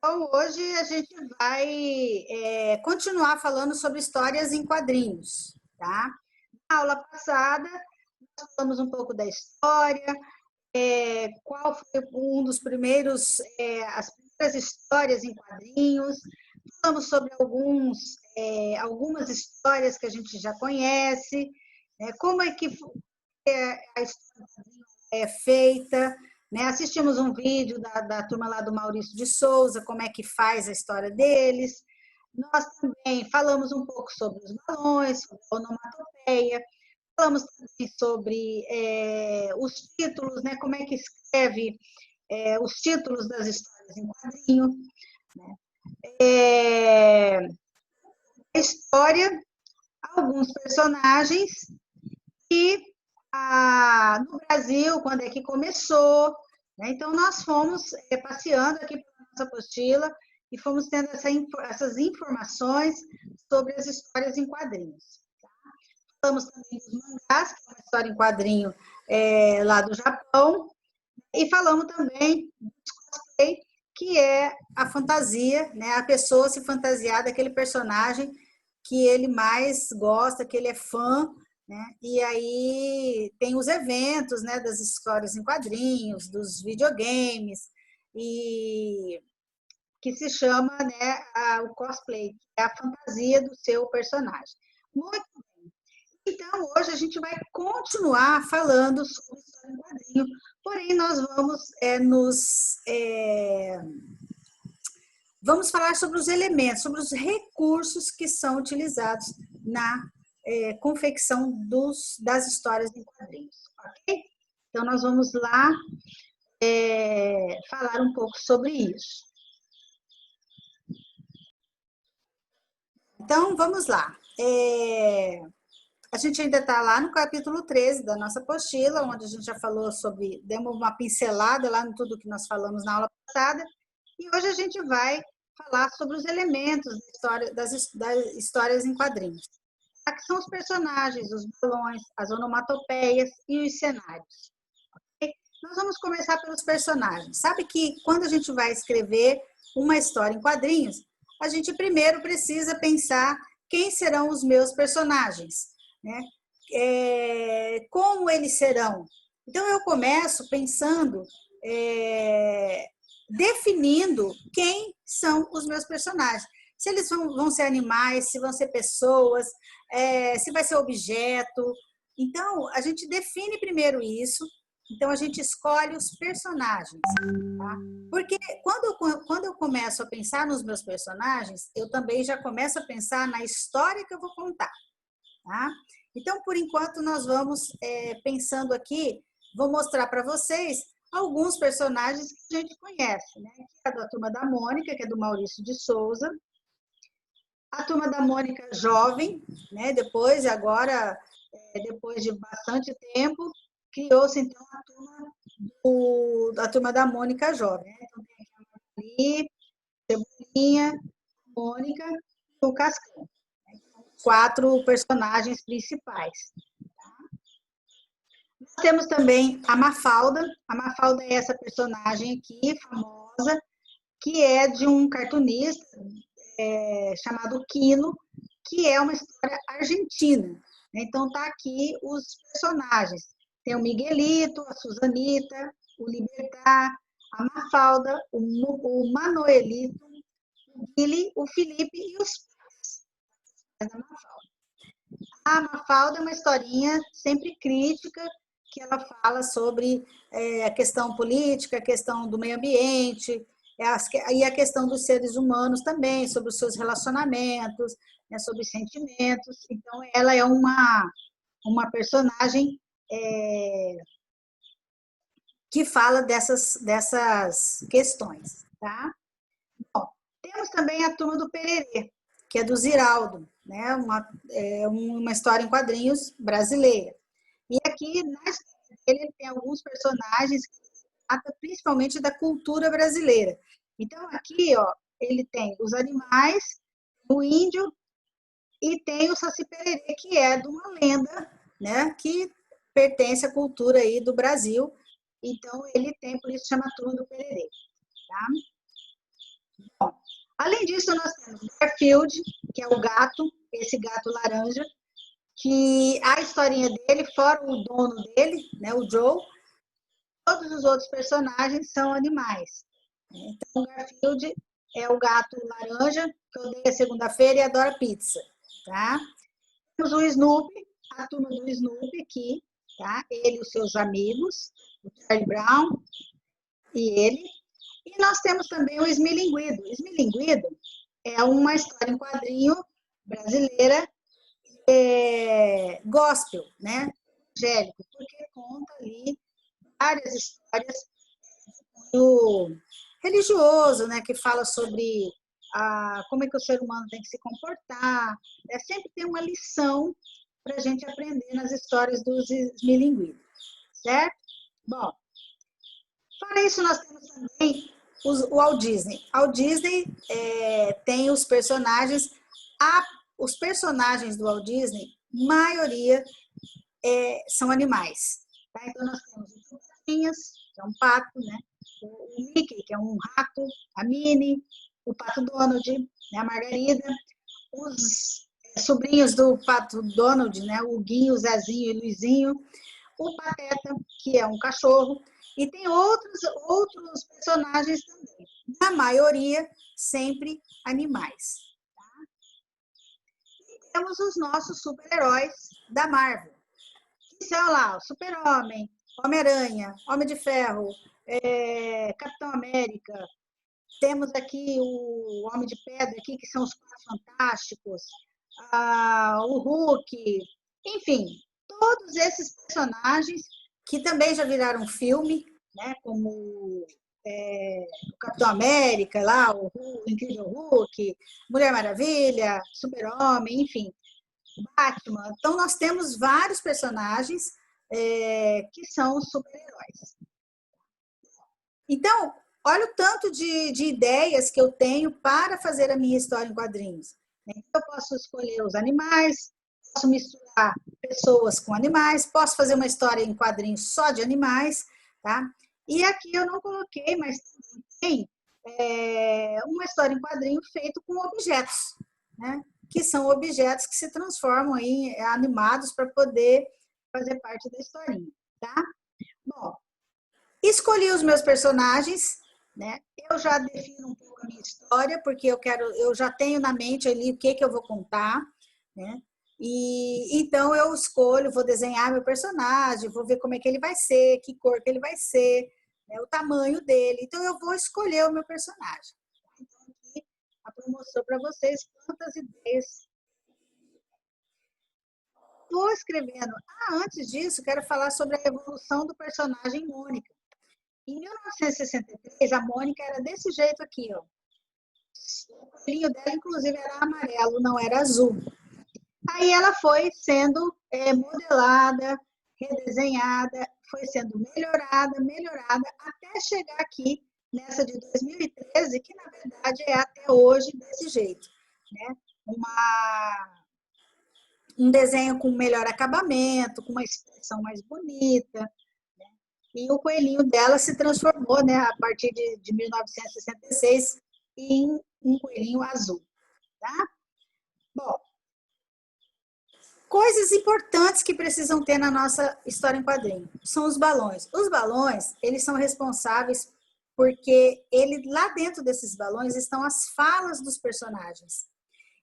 Então, hoje a gente vai continuar falando sobre histórias em quadrinhos, tá? Na aula passada, nós falamos um pouco da história, qual foi um dos primeiros, as primeiras histórias em quadrinhos, falamos sobre algumas histórias que a gente já conhece, como é que a história é feita, né? Assistimos um vídeo da turma lá do Maurício de Souza, como é que faz a história deles. Nós também falamos um pouco sobre os balões, sobre a onomatopeia, falamos também sobre os títulos, né? Como é que escreve os títulos das histórias em quadrinho. Né? A história, alguns personagens e no Brasil, quando é que começou. Né? Então, nós fomos passeando aqui pela nossa apostila e fomos tendo essas informações sobre as histórias em quadrinhos. Tá? Falamos também dos mangás, que é uma história em quadrinho lá do Japão, e falamos também do cosplay, que é a fantasia, né? A pessoa se fantasiar daquele personagem que ele mais gosta, que ele é fã, né? E aí tem os eventos, né, das histórias em quadrinhos, dos videogames, e que se chama, né, o cosplay, que é a fantasia do seu personagem. Muito bem. Então, hoje a gente vai continuar falando sobre história em quadrinho, porém nós vamos falar sobre os elementos, sobre os recursos que são utilizados na confecção das histórias em quadrinhos, ok? Então, nós vamos lá falar um pouco sobre isso. Então, vamos lá. A gente ainda está lá no capítulo 13 da nossa apostila, onde a gente já falou sobre, demos uma pincelada lá em tudo que nós falamos na aula passada, e hoje a gente vai falar sobre os elementos das histórias em quadrinhos. Que são os personagens, os balões, as onomatopeias e os cenários. Okay? Nós vamos começar pelos personagens. Sabe que quando a gente vai escrever uma história em quadrinhos, a gente primeiro precisa pensar quem serão os meus personagens, né? Como eles serão. Então, eu começo pensando, definindo quem são os meus personagens. Se eles vão ser animais, se vão ser pessoas, se vai ser objeto. Então, a gente define primeiro isso, então a gente escolhe os personagens. Tá? Porque quando eu começo a pensar nos meus personagens, eu também já começo a pensar na história que eu vou contar. Tá? Então, por enquanto, nós vamos pensando aqui, vou mostrar para vocês alguns personagens que a gente conhece, né? Que é da Turma da Mônica, que é do Maurício de Souza, a Turma da Mônica jovem, né? Depois de bastante tempo, criou-se então a Turma da Mônica jovem. Né? Então tem aqui a Magali, Cebolinha, Mônica e o Cascão. Né? 4 personagens principais. Tá? Nós temos também a Mafalda. A Mafalda é essa personagem aqui, famosa, que é de um cartunista chamado Quino, que é uma história argentina. Então, tá aqui os personagens. Tem o Miguelito, a Susanita, o Libertar, a Mafalda, o Manoelito, o Billy, o Felipe e os pais da Mafalda. A Mafalda é uma historinha sempre crítica, que ela fala sobre a questão política, a questão do meio ambiente, e a questão dos seres humanos também, sobre os seus relacionamentos, né, sobre os sentimentos. Então, ela é uma personagem que fala dessas questões. Tá? Bom, temos também a Turma do Pererê, que é do Ziraldo, né? Uma história em quadrinhos brasileira. E aqui, na história dele, ele tem alguns personagens que tratam principalmente da cultura brasileira. Então, aqui, ó, ele tem os animais, o índio e tem o Saci Pererê, que é de uma lenda, né, que pertence à cultura aí do Brasil. Então, ele tem, por isso chama Turma do Pererê. Tá? Bom, além disso, nós temos Garfield, que é o gato, esse gato laranja, que a historinha dele, fora o dono dele, né, o Joe, todos os outros personagens são animais. Então, o Garfield é o gato laranja, que odeia segunda-feira e adora pizza. Tá? Temos o Snoopy, a turma do Snoopy aqui, tá? Ele e os seus amigos, o Charlie Brown e ele. E nós temos também o Esmilinguido. O Esmilinguido é uma história em quadrinho brasileira gospel, né? Evangélico, porque conta ali várias histórias do religioso, né? Que fala sobre como é que o ser humano tem que se comportar. Sempre tem uma lição para a gente aprender nas histórias dos esmilinguidos, certo? Bom, para isso nós temos também o Walt Disney. O Walt Disney tem os personagens, os personagens do Walt Disney, maioria são animais. Tá? Então nós temos o Patinhas, que é um pato, né? O Mickey, que é um rato, a Minnie, o Pato Donald, né? A Margarida, os sobrinhos do Pato Donald, né? O Guinho, o Zezinho e o Luizinho, o Pateta, que é um cachorro, e tem outros personagens também. Na maioria, sempre animais. Tá? E temos os nossos super-heróis da Marvel, que são lá o Super-Homem, Homem-Aranha, Homem de Ferro, Capitão América. Temos aqui o Homem de Pedra, aqui, que são os Quatro Fantásticos, o Hulk, enfim, todos esses personagens que também já viraram filme, né, como o Capitão América, lá, o Incrível Hulk, Mulher Maravilha, Super-Homem, enfim, Batman. Então, nós temos vários personagens que são super-heróis. Então, olha o tanto de ideias que eu tenho para fazer a minha história em quadrinhos. Então, eu posso escolher os animais, posso misturar pessoas com animais, posso fazer uma história em quadrinhos só de animais, tá? E aqui eu não coloquei, mas tem uma história em quadrinho feito com objetos, né? Que são objetos que se transformam em animados para poder fazer parte da historinha, tá? Bom, escolhi os meus personagens, né? Eu já defino um pouco a minha história, porque eu já tenho na mente ali o que eu vou contar, né? E então eu escolho, vou desenhar meu personagem, vou ver como é que ele vai ser, que cor que ele vai ser, né? O tamanho dele. Então eu vou escolher o meu personagem. Então aqui a Pro mostrou para vocês quantas ideias. Estou escrevendo. Antes disso, quero falar sobre a evolução do personagem Mônica. Em 1963, a Mônica era desse jeito aqui, ó. O coelhinho dela, inclusive, era amarelo, não era azul. Aí ela foi sendo modelada, redesenhada, foi sendo melhorada, até chegar aqui nessa de 2013, que na verdade é até hoje desse jeito, né? Um desenho com melhor acabamento, com uma expressão mais bonita, né? E o coelhinho dela se transformou, né, a partir de 1966 em um coelhinho azul, tá? Bom, coisas importantes que precisam ter na nossa história em quadrinho são os balões. Os balões, eles são responsáveis porque lá dentro desses balões estão as falas dos personagens.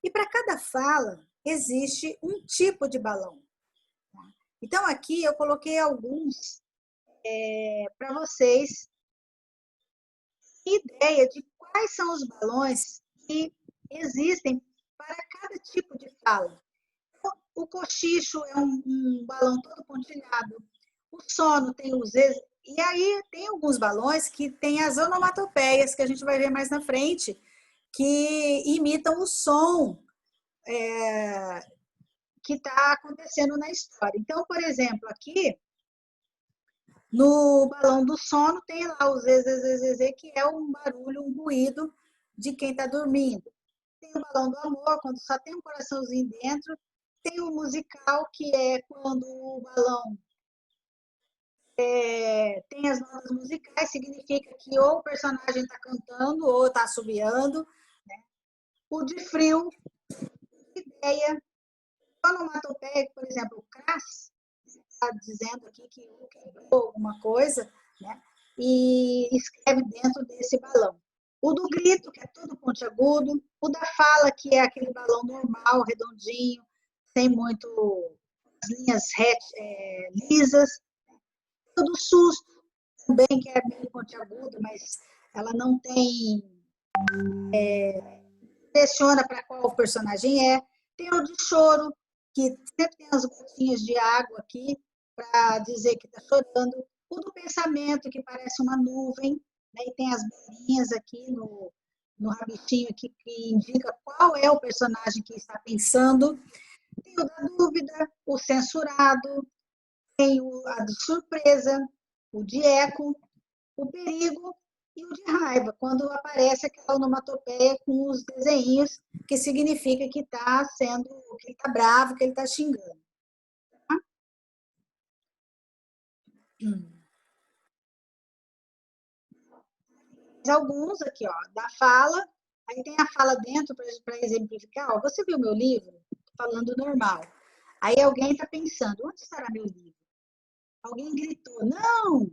E para cada fala existe um tipo de balão. Então aqui eu coloquei alguns para vocês ideia de quais são os balões que existem para cada tipo de fala. O cochicho é um balão todo pontilhado. O sono tem os... E aí tem alguns balões que tem as onomatopeias, que a gente vai ver mais na frente, que imitam o som que está acontecendo na história. Então, por exemplo, aqui, no balão do sono, tem lá o zezezezeze, que é um barulho, um ruído de quem está dormindo. Tem o balão do amor, quando só tem um coraçãozinho dentro. Tem o musical, que é quando o balão Tem as notas musicais, significa que ou o personagem está cantando ou está assobiando. Né? O de frio, ideia. Onomatopeia, por exemplo, o crass, está dizendo aqui que quebrou alguma coisa, né? E escreve dentro desse balão. O do grito, que é todo pontiagudo. O da fala, que é aquele balão normal, redondinho, sem muito as linhas lisas. O do susto, também, que é meio pontiagudo, mas ela não tem... direciona para qual o personagem é. Tem o de choro, que sempre tem as gotinhas de água aqui, para dizer que está chorando. O do pensamento, que parece uma nuvem, né? E tem as bolinhas aqui no rabichinho aqui, que indica qual é o personagem que está pensando. Tem o da dúvida, o censurado, tem a de surpresa, o de eco, o perigo e o de raiva, quando aparece aquela onomatopeia com os desenhos, que significa que está sendo, que ele está bravo, que ele está xingando. Tá? Alguns aqui, ó, da fala, aí tem a fala dentro para exemplificar. Ó, você viu meu livro? Falando normal. Aí alguém está pensando, onde estará meu livro? Alguém gritou, não!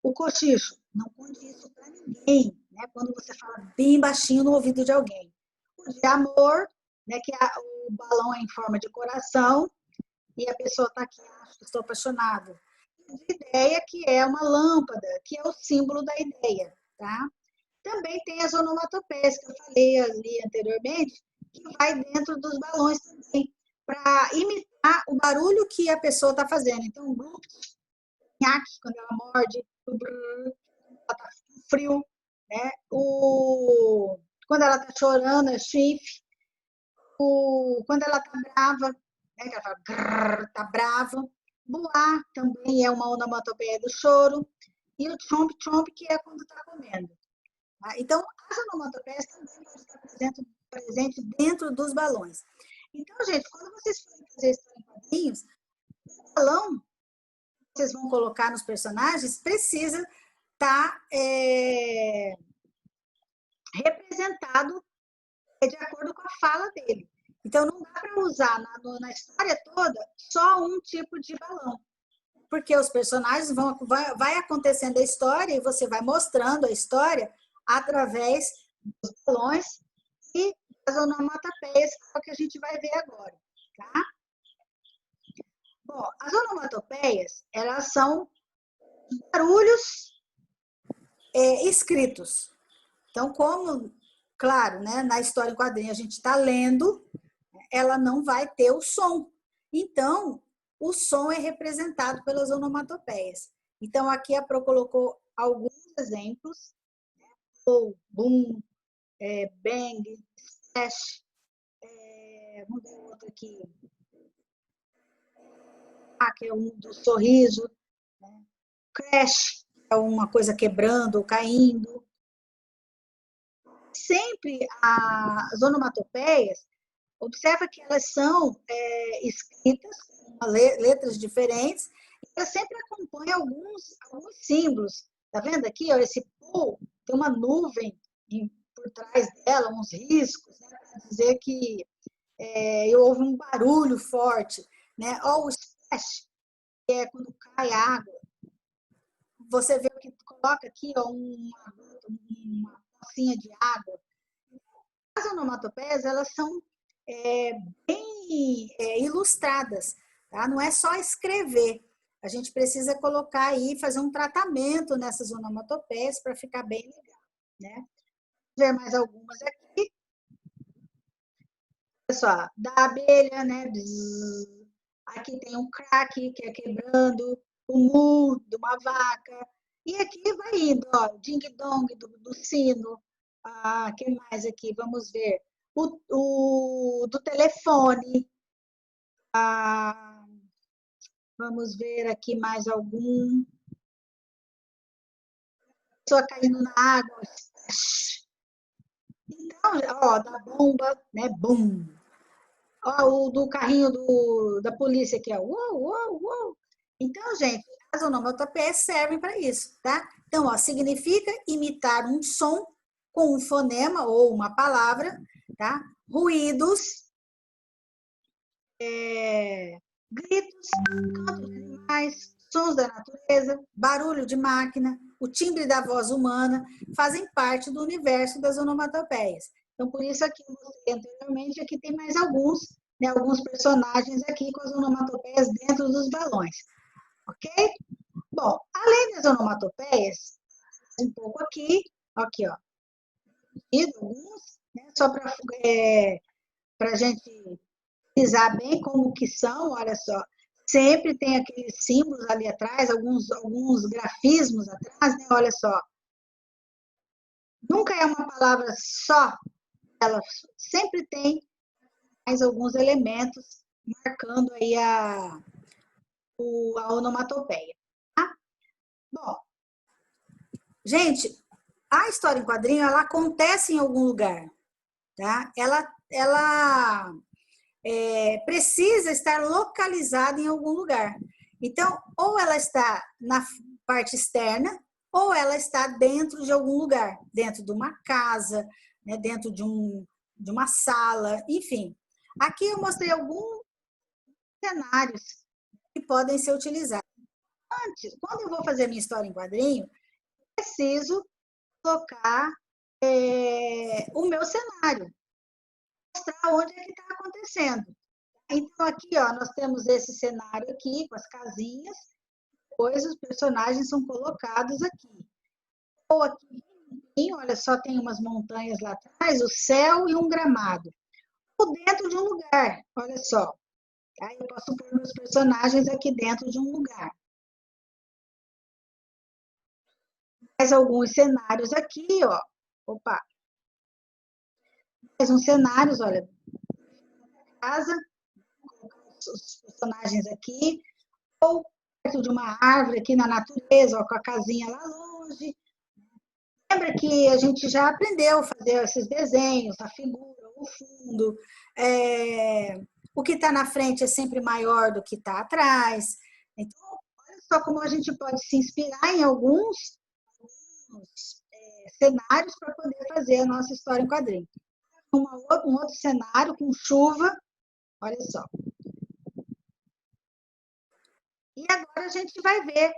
O cochicho, não conte isso para ninguém, né? Quando você fala bem baixinho no ouvido de alguém. O de amor, né? Que o balão é em forma de coração e a pessoa está aqui, estou apaixonado. E de ideia, que é uma lâmpada, que é o símbolo da ideia, tá? Também tem as onomatopeias, que eu falei ali anteriormente, que vai dentro dos balões também, para imitar o barulho que a pessoa está fazendo. Então, o grupo, quando ela morde, o brrr, ela está frio, né? Quando ela está chorando, é chifre. Quando ela está brava, né? Ela fala, grrr, está brava. Buar também é uma onomatopeia do choro. E o chomp-chomp, que é quando está comendo. Tá? Então, as onomatopeias também podem estar presentes dentro dos balões. Então, gente, quando vocês forem fazer história em quadrinhos, o balão que vocês vão colocar nos personagens precisa estar representado de acordo com a fala dele. Então, não dá para usar na história toda só um tipo de balão, porque os personagens vai acontecendo a história e você vai mostrando a história através dos balões e das onomatopeias, que é o que a gente vai ver agora, tá? Bom, as onomatopeias, elas são barulhos escritos. Então, como, claro, né, na história em quadrinho a gente está lendo, ela não vai ter o som. Então, o som é representado pelas onomatopeias. Então, aqui a Pro colocou alguns exemplos, né? Ou, boom, bang, splash, vamos ver outro aqui, que é um do sorriso, né? Crash, é uma coisa quebrando ou caindo. Sempre as onomatopeias, observa que elas são escritas com letras diferentes, e elas sempre acompanham alguns símbolos. Tá vendo aqui? Ó, esse pull, tem uma nuvem por trás dela, uns riscos, né, para dizer que houve um barulho forte. Né? Ó, o splash, que é quando cai água. Você vê que coloca aqui ó, uma pocinha de água. As onomatopeias, elas são bem ilustradas, tá? Não é só escrever. A gente precisa colocar aí, fazer um tratamento nessas onomatopeias para ficar bem legal, né? Vou ver mais algumas aqui. Olha só, da abelha, né? Bzz. Aqui tem um crack, que é quebrando, o mu de uma vaca. E aqui vai indo, ó, ding-dong do sino. Que mais aqui? Vamos ver. O do telefone. Vamos ver aqui mais algum. Pessoa caindo na água. Então, ó, da bomba, né? Bum. Ó, o do carrinho da polícia aqui, ó. Uou, uou, uou. Então, gente, As onomatopeias servem para isso, tá? Então, ó, significa imitar um som com um fonema ou uma palavra, tá? Ruídos, gritos, canto de animais, sons da natureza, barulho de máquina, o timbre da voz humana, fazem parte do universo das onomatopeias. Então, por isso aqui eu mostrei anteriormente, aqui tem mais alguns, né, alguns personagens aqui com as onomatopeias dentro dos balões, ok? Bom, além das onomatopeias, um pouco aqui, ó, e alguns, né, só para a gente utilizar bem como que são, olha só, sempre tem aqueles símbolos ali atrás, alguns grafismos atrás, né? Olha só. Nunca é uma palavra só, ela sempre tem mais alguns elementos marcando aí a onomatopeia. Tá? Bom, gente, a história em quadrinho, ela acontece em algum lugar, tá? Ela precisa estar localizada em algum lugar. Então, ou ela está na parte externa, ou ela está dentro de algum lugar, dentro de uma casa, né, dentro de uma sala, enfim. Aqui eu mostrei alguns cenários que podem ser utilizados. Antes, quando eu vou fazer minha história em quadrinho, preciso colocar o meu cenário, mostrar onde é que está acontecendo. Então, aqui, ó, nós temos esse cenário aqui, com as casinhas, depois os personagens são colocados aqui. Ou aqui, olha só, tem umas montanhas lá atrás, o céu e um gramado. Ou dentro de um lugar, olha só. Aí eu posso pôr meus personagens aqui dentro de um lugar. Mais alguns cenários aqui, ó. Opa! Mais uns cenários, olha. Casa, os personagens aqui. Ou perto de uma árvore aqui na natureza, ó, com a casinha lá longe. Lembra que a gente já aprendeu a fazer esses desenhos, a figura, o fundo. O que está na frente é sempre maior do que está atrás. Então, olha só como a gente pode se inspirar em alguns cenários para poder fazer a nossa história em quadrinho. Um outro cenário com chuva, olha só. E agora a gente vai ver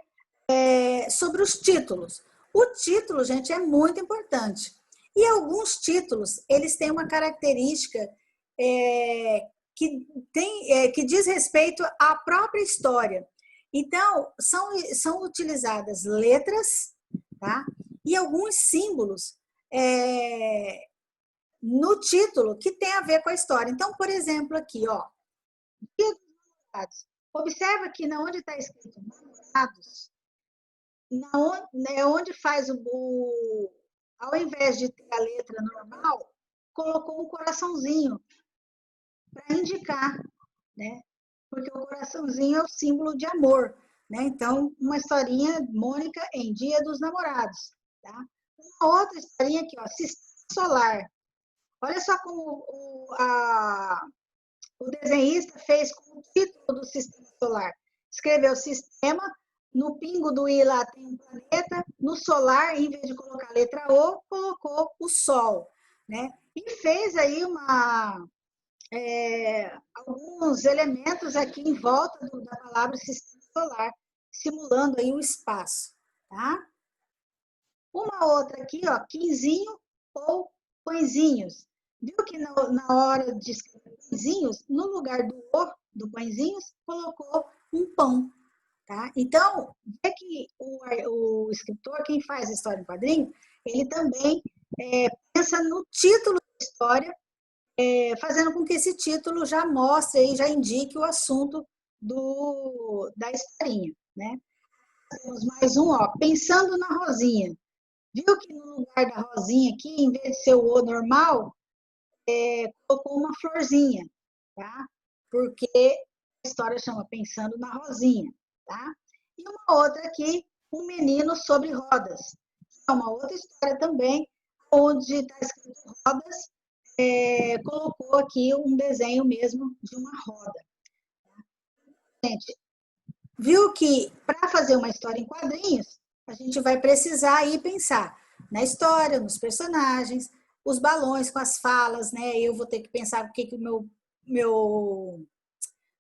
sobre os títulos. O título, gente, é muito importante. E alguns títulos, eles têm uma característica que diz respeito à própria história. Então, são utilizadas letras, tá? E alguns símbolos no título que tem a ver com a história. Então, por exemplo, aqui, ó, Dia dos Namorados. Observa que na onde está escrito namorados, onde faz ao invés de ter a letra normal, colocou um coraçãozinho para indicar, né? Porque o coraçãozinho é o símbolo de amor, né? Então, uma historinha, Mônica em Dia dos Namorados, tá? Uma outra historinha aqui, ó, Sistema Solar. Olha só como o desenhista fez com o título do Sistema Solar. Escreveu sistema, no pingo do I lá tem um planeta, no solar, em vez de colocar a letra O, colocou o Sol, né? E fez aí alguns elementos aqui em volta da palavra sistema solar, simulando aí o espaço, tá? Uma outra aqui, ó, quinzinho ou pãezinhos. Viu que na hora de escrever pãezinhos, no lugar do O, do pãezinhos, colocou um pão, tá? Então, é que o escritor, quem faz a história em quadrinho, ele também pensa no título da história, fazendo com que esse título já mostre e já indique o assunto da historinha, né? Temos mais um, ó, pensando na Rosinha. Viu que no lugar da rosinha aqui, em vez de ser o O normal, colocou uma florzinha, tá? Porque a história chama Pensando na Rosinha, tá? E uma outra aqui, Um Menino sobre Rodas. É uma outra história também, onde está escrito rodas, colocou aqui um desenho mesmo de uma roda. Gente, viu que para fazer uma história em quadrinhos, a gente vai precisar ir pensar na história, nos personagens, os balões com as falas, né? Eu vou ter que pensar o que o meu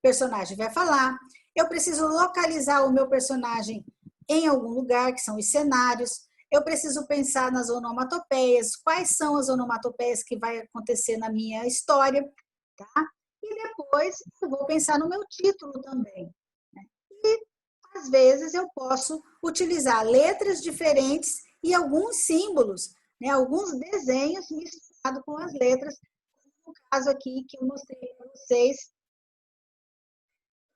personagem vai falar. Eu preciso localizar o meu personagem em algum lugar, que são os cenários. Eu preciso pensar nas onomatopeias, quais são as onomatopeias que vai acontecer na minha história, tá? E depois eu vou pensar no meu título também. Né? E às vezes eu posso utilizar letras diferentes e alguns símbolos, né? Alguns desenhos misturados com as letras, no caso aqui que eu mostrei para vocês,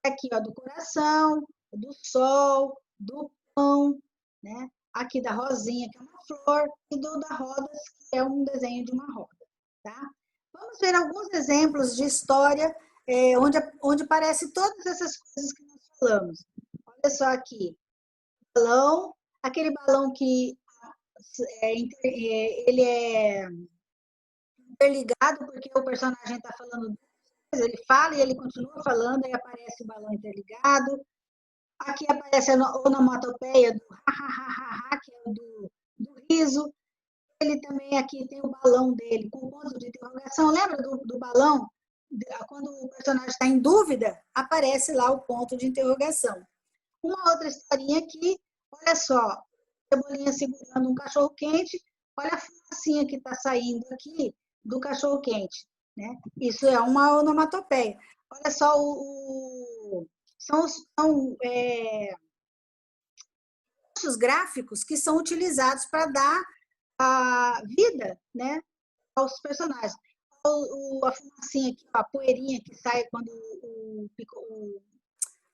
aqui ó, do coração, do sol, do pão, né? Aqui da rosinha, que é uma flor, e do da roda, que é um desenho de uma roda, tá? Vamos ver alguns exemplos de história onde aparece todas essas coisas que nós falamos. Olha só aqui, balão, aquele balão que ele é interligado porque o personagem está falando, ele fala e ele continua falando, aí aparece o balão interligado. Aqui aparece a onomatopeia do ha, ha, ha, ha, que é o do riso. Ele também aqui tem o balão dele, com ponto de interrogação. Lembra do balão? Quando o personagem está em dúvida, aparece lá o ponto de interrogação. Uma outra historinha aqui, olha só, Cebolinha segurando um cachorro quente, olha a fumacinha que está saindo aqui do cachorro quente. Né? Isso é uma onomatopeia. Olha só, são os gráficos que são utilizados para dar a vida, né, aos personagens. A fumacinha aqui, a poeirinha que sai quando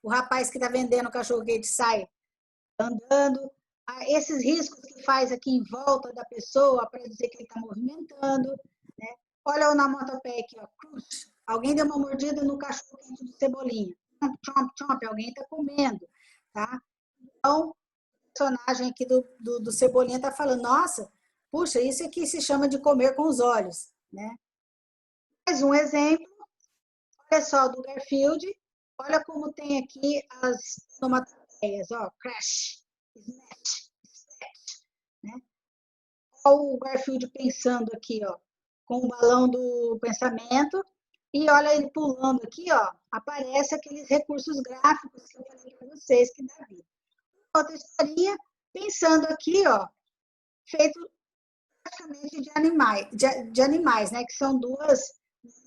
o rapaz que está vendendo o cachorro-quente sai andando. Esses riscos que faz aqui em volta da pessoa para dizer que ele está movimentando. Né? Olha o onomatopeia aqui, ó, cruz. Alguém deu uma mordida no cachorro-quente do Cebolinha. Chomp, chomp, chomp, alguém está comendo. Tá? Então, o personagem aqui do Cebolinha está falando, nossa, puxa, isso aqui se chama de comer com os olhos. Né? Mais um exemplo, olha só, do Garfield, olha como tem aqui as onomatopeias, ó, crash, smash, smash, né? Olha o Garfield pensando aqui, ó, com o balão do pensamento, e olha ele pulando aqui, ó, aparece aqueles recursos gráficos que eu falei para vocês que dá vida. Outra historinha, pensando aqui, ó, feito praticamente de animais, né, que são duas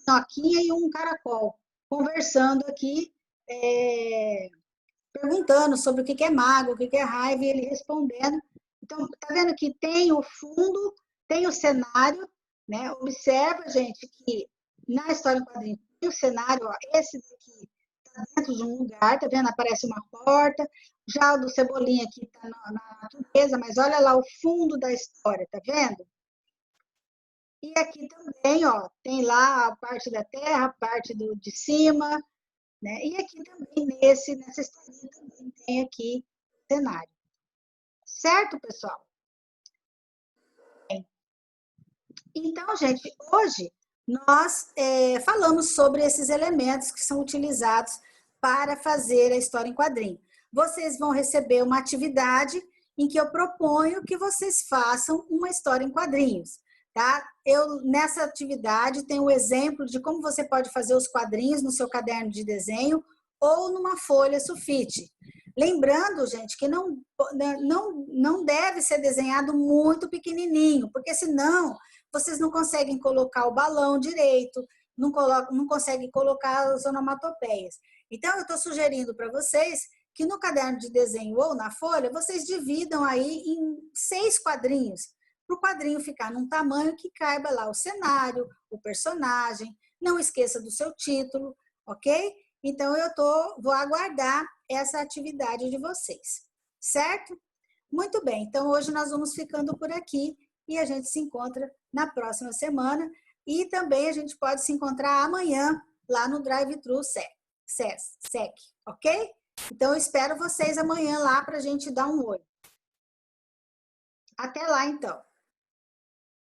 minhoquinha e um caracol, conversando aqui, perguntando sobre o que é mágoa, o que é raiva, e ele respondendo. Então, tá vendo que tem o fundo, tem o cenário, né? Observa, gente, que na história em quadrinho tem o cenário, ó, esse daqui está dentro de um lugar, tá vendo? Aparece uma porta, já o do Cebolinha aqui está na natureza, mas olha lá o fundo da história, tá vendo? E aqui também, ó, tem lá a parte da terra, a parte de cima, né? E aqui também, nessa historinha, também tem aqui o cenário. Certo, pessoal? Então, gente, hoje nós falamos sobre esses elementos que são utilizados para fazer a história em quadrinho. Vocês vão receber uma atividade em que eu proponho que vocês façam uma história em quadrinhos. Tá? Eu, nessa atividade, tenho um exemplo de como você pode fazer os quadrinhos no seu caderno de desenho ou numa folha sulfite. Lembrando, gente, que não deve ser desenhado muito pequenininho, porque senão vocês não conseguem colocar o balão direito, não conseguem colocar as onomatopeias. Então, eu estou sugerindo para vocês que no caderno de desenho ou na folha, vocês dividam aí em 6 quadrinhos, para o quadrinho ficar num tamanho que caiba lá o cenário, o personagem, não esqueça do seu título, ok? Então, vou aguardar essa atividade de vocês, certo? Muito bem, então hoje nós vamos ficando por aqui e a gente se encontra na próxima semana e também a gente pode se encontrar amanhã lá no Drive-Thru SEC, ok? Então, eu espero vocês amanhã lá para a gente dar um oi. Até lá, então.